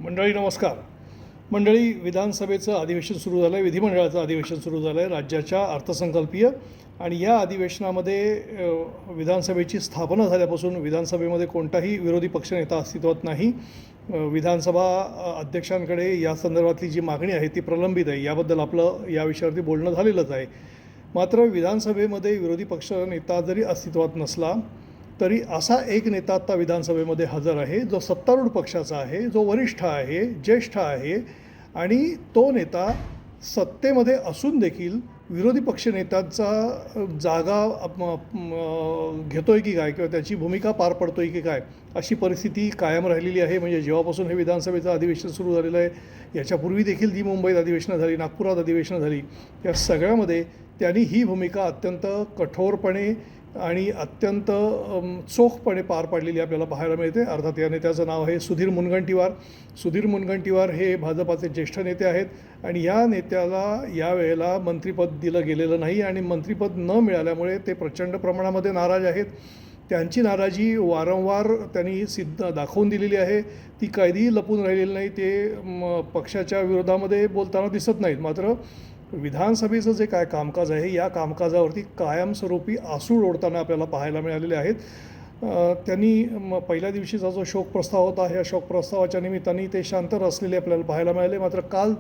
मंडळी नमस्कार. मंडळी, विधानसभेचं अधिवेशन सुरू झालं आहे, विधिमंडळाचं अधिवेशन सुरू झालं आहे राज्याच्या अर्थसंकल्पीय. आणि या अधिवेशनामध्ये विधानसभेची स्थापना झाल्यापासून विधानसभेमध्ये कोणताही विरोधी पक्षनेता अस्तित्वात नाही. विधानसभा अध्यक्षांकडे या संदर्भातली जी मागणी आहे ती प्रलंबित आहे. याबद्दल आपलं या विषयावरती बोलणं झालेलंच आहे. मात्र विधानसभेमध्ये विरोधी पक्षनेता जरी अस्तित्वात नसला तरी असा एक नेता आता विधानसभेमध्ये हजर आहे जो सत्तारूढ पक्षाचा आहे, जो वरिष्ठ आहे, ज्येष्ठ आहे. आणि तो नेता सत्तेमध्ये असून देखील विरोधी पक्षनेत्यांचा जागा घेतोय की काय, किंवा त्याची भूमिका पार पडतोय की काय, अशी परिस्थिती कायम राहिलेली आहे. म्हणजे जेव्हापासून हे विधानसभेचं अधिवेशन सुरू झालेलं आहे, याच्यापूर्वी देखील जी मुंबईत अधिवेशनं झाली, नागपुरात अधिवेशनं झाली, या सगळ्यामध्ये त्यांनी ही भूमिका अत्यंत कठोरपणे आणि अत्यंत चोखपणे पार पाडलेली आपल्याला पाहायला मिळते. अर्थात या नेत्याचं नाव आहे सुधीर मुनगंटीवार. सुधीर मुनगंटीवार हे भाजपाचे ज्येष्ठ नेते आहेत आणि या नेत्याला यावेळेला मंत्रिपद दिलं गेलेलं नाही आणि मंत्रिपद न मिळाल्यामुळे ते प्रचंड प्रमाणामध्ये नाराज आहेत. त्यांची नाराजी वारंवार त्यांनी दाखवून दिलेली आहे. ती कधीही लपून राहिलेली नाही. ते पक्षाच्या विरोधामध्ये बोलताना दिसत नाहीत. मात्र विधानसभेचं जे काय कामकाज आहे, या कामकाजावरती कायमस्वरूपी आसूड ओढताना आपल्याला पाहायला मिळालेले आहेत. त्यांनी पहिल्या दिवशीचा जो शोकप्रस्ताव होता, ह्या शोकप्रस्तावाच्या निमित्ताने ते शांत असलेले आपल्याला पाहायला मिळाले. मात्र काल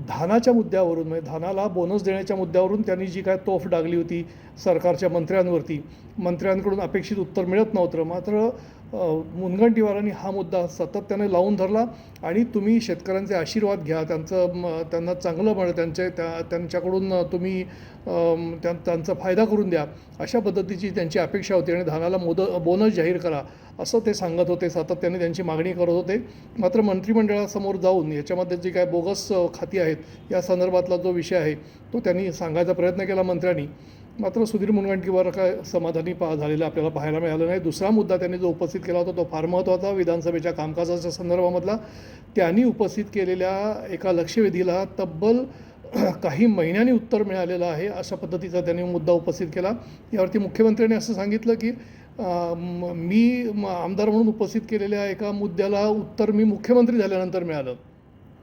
धानाच्या मुद्द्यावरून, म्हणजे धानाला बोनस देण्याच्या मुद्द्यावरून त्यांनी जी काय तोफ डागली होती सरकारच्या मंत्र्यांवरती, मंत्र्यांकडून अपेक्षित उत्तर मिळत नव्हतं. मात्र मुनगंटीवारांनी हा मुद्दा सातत्याने लावून धरला आणि तुम्ही शेतकऱ्यांचे आशीर्वाद घ्या, त्यांना चांगलं म्हण, त्यांच्याकडून तुम्ही त्यांचा फायदा करून द्या, अशा पद्धतीची त्यांची अपेक्षा होती आणि धानाला बोनस जाहीर करा असं ते सांगत होते. सातत्याने त्यांची मागणी करत होते. मात्र मंत्रिमंडळासमोर जाऊन याच्यामध्ये जी काय बोगस खाती आहेत या संदर्भातला जो विषय आहे तो त्यांनी सांगायचा प्रयत्न केला मंत्र्यांनी. मात्र सुधीर मुनगंटीवार काय समाधानी झालेलं आपल्याला पाहायला मिळालं नाही. दुसरा मुद्दा त्यांनी जो उपस्थित केला होता तो फार महत्त्वाचा, विधानसभेच्या कामकाजाच्या संदर्भामधला. त्यांनी उपस्थित केलेल्या एका लक्षवेधीला तब्बल काही महिन्यांनी उत्तर मिळालेलं आहे, अशा पद्धतीचा त्यांनी मुद्दा उपस्थित केला. यावरती मुख्यमंत्र्यांनी असं सांगितलं की मी आमदार म्हणून उपस्थित केलेल्या एका मुद्द्याला उत्तर मी मुख्यमंत्री झाल्यानंतर मिळालं.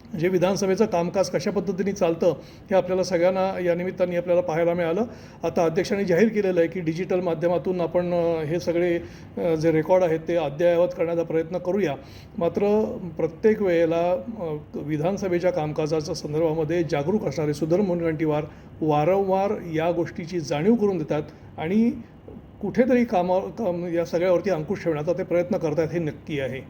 म्हणजे विधानसभेचं कामकाज कशा पद्धतीने चालतं हे आपल्याला सगळ्यांना या निमित्ताने आपल्याला पाहायला मिळालं. आता अध्यक्षांनी जाहीर केलेलं आहे की डिजिटल माध्यमातून आपण हे सगळे जे रेकॉर्ड आहेत ते अद्ययावत करण्याचा प्रयत्न करूया. मात्र प्रत्येक वेळेला विधानसभेच्या कामकाजाच्या संदर्भामध्ये जागरूक असणारे सुधीर मुनगंटीवार वारंवार या गोष्टीची जाणीव करून देतात आणि कुठेतरी या सगळ्यावरती अंकुश ठेवण्याचा ते प्रयत्न करतात, हे नक्की आहे.